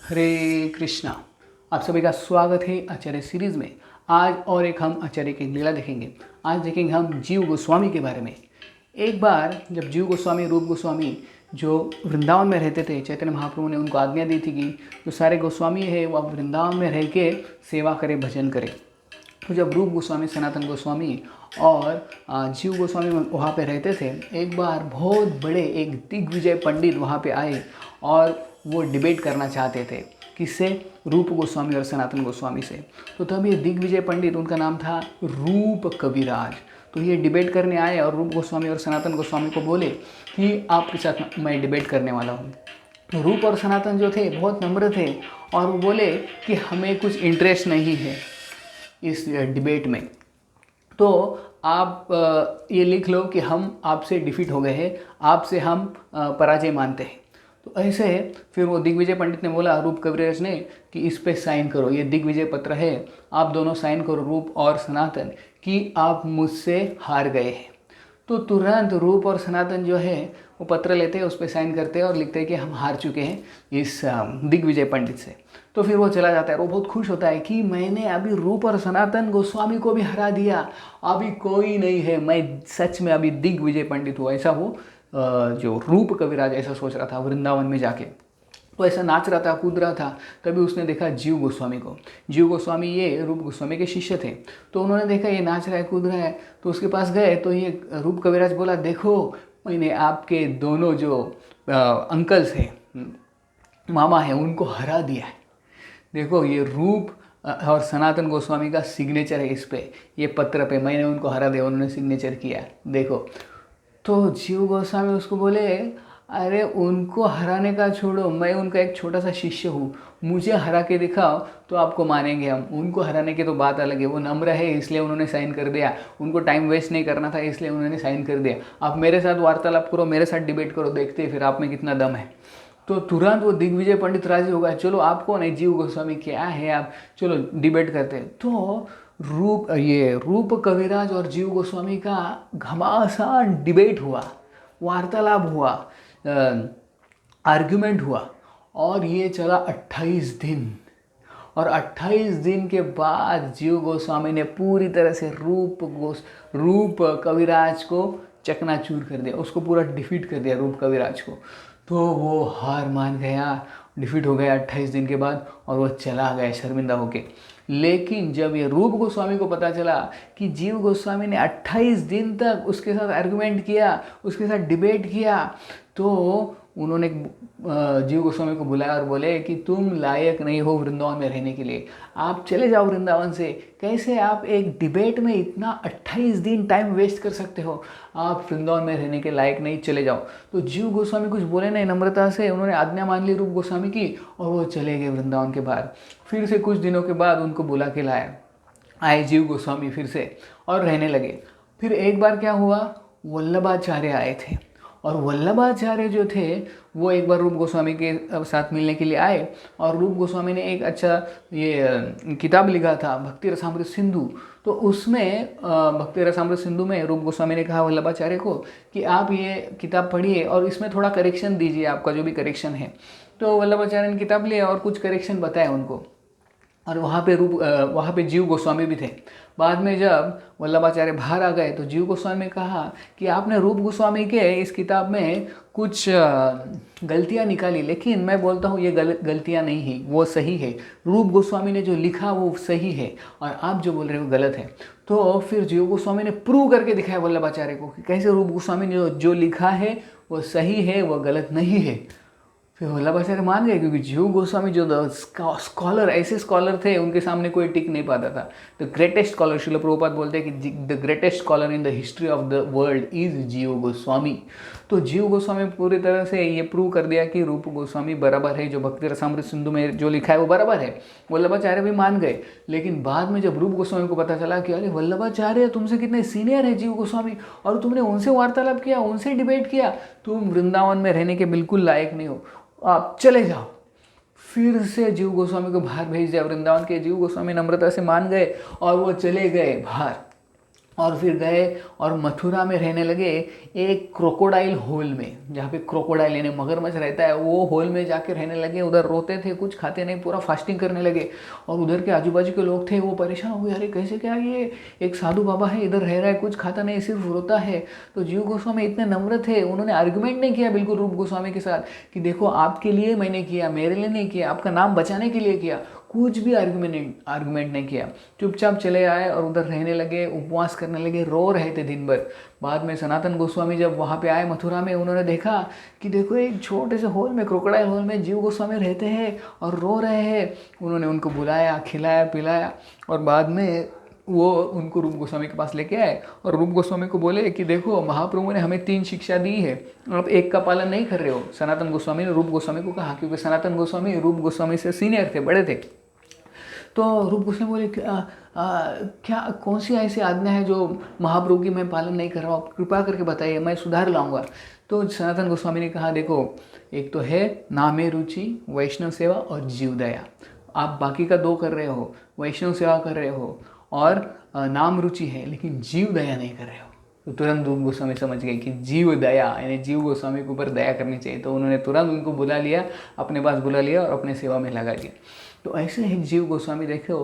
हरे कृष्णा। आप सभी का स्वागत है आचार्य सीरीज़ में। आज और एक हम आचार्य की लीला देखेंगे। आज देखेंगे हम जीव गोस्वामी के बारे में। एक बार जब जीव गोस्वामी, रूप गोस्वामी जो वृंदावन में रहते थे, चैतन्य महाप्रभु ने उनको आज्ञा दी थी कि जो सारे गोस्वामी है वो अब वृंदावन में रह के सेवा करें, भजन करें। तो जब रूप गोस्वामी, सनातन गोस्वामी और जीव गोस्वामी वहाँ पे रहते थे, एक बार बहुत बड़े एक दिग्विजय पंडित वहाँ पे आए और वो डिबेट करना चाहते थे। किससे? रूप गोस्वामी और सनातन गोस्वामी से। तो तब ये दिग्विजय पंडित, उनका नाम था रूप कविराज, तो ये डिबेट करने आए और रूप गोस्वामी और सनातन गोस्वामी को बोले कि आपके साथ मैं डिबेट करने वाला हूँ। तो रूप और सनातन जो थे बहुत नम्र थे और वो बोले कि हमें कुछ इंटरेस्ट नहीं है इस डिबेट में, तो आप ये लिख लो कि हम आपसे डिफीट हो गए हैं, आपसे हम पराजय मानते हैं। तो ऐसे फिर वो दिग्विजय पंडित ने बोला रूप कविराज ने कि इस पे साइन करो, ये दिग्विजय पत्र है, आप दोनों साइन करो, रूप और सनातन, कि आप मुझसे हार गए हैं। तो तुरंत रूप और सनातन जो है वो पत्र लेते हैं, उस पर साइन करते हैं और लिखते हैं कि हम हार चुके हैं इस दिग्विजय पंडित से। तो फिर वो चला जाता है। वो बहुत खुश होता है कि मैंने अभी रूप और सनातन गोस्वामी को भी हरा दिया, अभी कोई नहीं है, मैं सच में अभी दिग्विजय पंडित हूँ। ऐसा वो जो रूप कविराज ऐसा सोच रहा था वृंदावन में जाके। तो ऐसा नाच रहा था, कूद रहा था, तभी उसने देखा जीव गोस्वामी को। जीव गोस्वामी ये रूप गोस्वामी के शिष्य थे। तो उन्होंने देखा ये नाच रहा है, कूद रहा है, तो उसके पास गए। तो ये रूप कविराज बोला, देखो मैंने आपके दोनों जो अंकल्स हैं, मामा हैं, उनको हरा दिया है। देखो ये रूप और सनातन गोस्वामी का सिग्नेचर है इस पे, ये पत्र पे मैंने उनको हरा दिया, उन्होंने सिग्नेचर किया, देखो। तो जीव गोस्वामी उसको बोले, अरे उनको हराने का छोड़ो, मैं उनका एक छोटा सा शिष्य हूँ, मुझे हरा के दिखाओ तो आपको मानेंगे हम। उनको हराने की तो बात अलग है, वो नम्र है इसलिए उन्होंने साइन कर दिया, उनको टाइम वेस्ट नहीं करना था इसलिए उन्होंने साइन कर दिया। आप मेरे साथ वार्तालाप करो, मेरे साथ डिबेट करो, देखते हैं फिर आप में कितना दम है। तो तुरंत वो दिग्विजय पंडित राजी हो गया, चलो आप कौन है? जीव गोस्वामी क्या है आप, चलो डिबेट करते हैं। तो रूप कविराज और जीव गोस्वामी का घमासान डिबेट हुआ, वार्तालाप हुआ, आर्ग्यूमेंट हुआ, और ये चला 28 दिन। और 28 दिन के बाद जीव गोस्वामी ने पूरी तरह से रूप कविराज को चकनाचूर कर दिया, उसको पूरा डिफीट कर दिया रूप कविराज को। तो वो हार मान गया, डिफीट हो गया 28 दिन के बाद, और वो चला गया शर्मिंदा होके। लेकिन जब ये रूप गोस्वामी को पता चला कि जीव गोस्वामी ने 28 दिन तक उसके साथ आर्गुमेंट किया, उसके साथ डिबेट किया, तो उन्होंने जीव गोस्वामी को बुलाया और बोले कि तुम लायक नहीं हो वृंदावन में रहने के लिए, आप चले जाओ वृंदावन से। कैसे आप एक डिबेट में इतना 28 दिन टाइम वेस्ट कर सकते हो, आप वृंदावन में रहने के लायक नहीं, चले जाओ। तो जीव गोस्वामी कुछ बोले नहीं, नम्रता से उन्होंने आज्ञा मान ली रूप गोस्वामी की, और वो चले गए वृंदावन के बाहर। फिर से कुछ दिनों के बाद उनको बुला के लाया, आए जीव गोस्वामी फिर से और रहने लगे। फिर एक बार क्या हुआ, वल्लभाचार्य आए थे, और वल्लभाचार्य जो थे वो एक बार रूप गोस्वामी के साथ मिलने के लिए आए, और रूप गोस्वामी ने एक अच्छा ये किताब लिखा था, भक्ति रसामृत सिंधु। तो उसमें भक्ति रसामृत सिंधु में रूप गोस्वामी ने कहा वल्लभाचार्य को कि आप ये किताब पढ़िए और इसमें थोड़ा करेक्शन दीजिए, आपका जो भी करेक्शन है। तो वल्लभाचार्य ने किताब लिया और कुछ करेक्शन बताया उनको, और वहाँ पे जीव गोस्वामी भी थे। बाद में जब वल्लभाचार्य बाहर आ गए तो जीव गोस्वामी ने कहा कि आपने रूप गोस्वामी के इस किताब में कुछ गलतियाँ निकाली, लेकिन मैं बोलता हूँ ये गलतियाँ नहीं है, वो सही है। रूप गोस्वामी ने जो लिखा वो सही है और आप जो बोल रहे हो गलत है। तो फिर जीव गोस्वामी ने प्रूव करके दिखाया वल्लभाचार्य को कि कैसे रूप गोस्वामी ने जो लिखा है वो सही है, वो गलत नहीं है। फिर वल्लभाचार्य मान गए, क्योंकि जीव गोस्वामी जो स्कॉलर, ऐसे स्कॉलर थे उनके सामने कोई टिक नहीं पाता था। The greatest scholar, Srila Prabhupada बोलते हैं कि the greatest scholar in the history of the world is जीव गोस्वामी। तो जीव गोस्वामी पूरी तरह से ये प्रूव कर दिया कि रूप गोस्वामी बराबर है, जो भक्ति रसामृत सिंधु में जो लिखा है वो बराबर है। वल्लभाचार्य भी मान गए। लेकिन बाद में जब रूप गोस्वामी को पता चला कि अरे वल्लभाचार्य तुमसे कितने सीनियर है जीव गोस्वामी, और तुमने उनसे वार्तालाप किया, उनसे डिबेट किया, तुम वृंदावन में रहने के बिल्कुल लायक नहीं हो, आप चले जाओ। फिर से जीव गोस्वामी को बाहर भेज दिया वृंदावन के। जीव गोस्वामी नम्रता से मान गए और वो चले गए बाहर। और फिर गए और मथुरा में रहने लगे एक क्रोकोडाइल होल में, जहाँ पे क्रोकोडाइल यानी मगरमच्छ रहता है, वो होल में जाके रहने लगे। उधर रोते थे, कुछ खाते नहीं, पूरा फास्टिंग करने लगे। और उधर के आजू बाजू के लोग थे वो परेशान हो गए, अरे कैसे क्या ये एक साधु बाबा है, इधर रह रहा है, कुछ खाता नहीं, सिर्फ रोता है। तो जीव गोस्वामी इतने नम्र थे, उन्होंने आर्गुमेंट नहीं किया बिल्कुल रूप गोस्वामी के साथ कि देखो आपके लिए मैंने किया, मेरे लिए नहीं किया, आपका नाम बचाने के लिए किया, कुछ भी आर्गुमेंट नहीं किया। चुपचाप चले आए और उधर रहने लगे, उपवास करने लगे, रो रहे थे दिन भर। बाद में सनातन गोस्वामी जब वहाँ पे आए मथुरा में, उन्होंने देखा कि देखो एक छोटे से होल में, क्रोकोडाइल होल में जीव गोस्वामी रहते हैं और रो रहे हैं। उन्होंने उनको बुलाया, खिलाया पिलाया और बाद में वो उनको रूप गोस्वामी के पास लेके आए और रूप गोस्वामी को बोले कि देखो महाप्रभु ने हमें 3 शिक्षा दी है, आप एक का पालन नहीं कर रहे हो। सनातन गोस्वामी ने रूप गोस्वामी को कहा, क्योंकि सनातन गोस्वामी रूप गोस्वामी से सीनियर थे, बड़े थे। तो रूप गोस्वामी बोले क्या कौन सी ऐसी आज्ञा है जो महाप्रभु की मैं पालन नहीं कर रहा हूँ, कृपा करके बताइए, मैं सुधार लाऊंगा। तो सनातन गोस्वामी ने कहा देखो, एक तो है नामे रुचि, वैष्णव सेवा और जीव दया। आप बाकी का 2 कर रहे हो, वैष्णव सेवा कर रहे हो और नाम रुचि है, लेकिन जीव दया नहीं कर रहे हो। तो तुरंत रूप गोस्वामी समझ गए कि जीव दया यानी जीव गोस्वामी के ऊपर दया करनी चाहिए। तो उन्होंने तुरंत उनको बुला लिया, अपने पास बुला लिया और अपने सेवा में लगा दिया। तो ऐसे ही जीव गोस्वामी देखो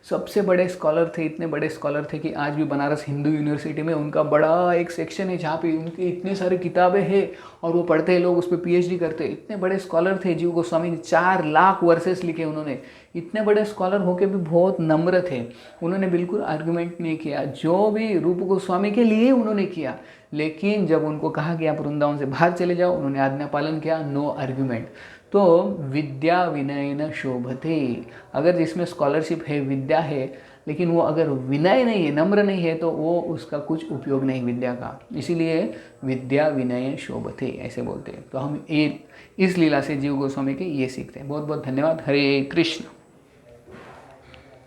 सबसे बड़े स्कॉलर थे, इतने बड़े स्कॉलर थे कि आज भी बनारस हिंदू यूनिवर्सिटी में उनका बड़ा एक सेक्शन है जहाँ पे उनकी इतनी सारी किताबें हैं और वो पढ़ते हैं, लोग उस पर PhD करते हैं। इतने बड़े स्कॉलर थे जीव गोस्वामी, 4 लाख वर्सेस लिखे उन्होंने। इतने बड़े स्कॉलर होके भी बहुत नम्र थे, उन्होंने बिल्कुल आर्गुमेंट नहीं किया, जो भी रूप गोस्वामी के लिए उन्होंने किया। लेकिन जब उनको कहा कि आप वृंदावन से बाहर चले जाओ, उन्होंने आज्ञा पालन किया, नो आर्गुमेंट। तो विद्या विनय न शोभते, अगर जिसमें स्कॉलरशिप है, विद्या है, लेकिन वो अगर विनय नहीं है, नम्र नहीं है, तो वो उसका कुछ उपयोग नहीं विद्या का। इसीलिए विद्या विनय शोभते ऐसे बोलते हैं। तो हम इस लीला से जीव गोस्वामी के ये सीखते हैं। बहुत बहुत धन्यवाद। हरे कृष्ण।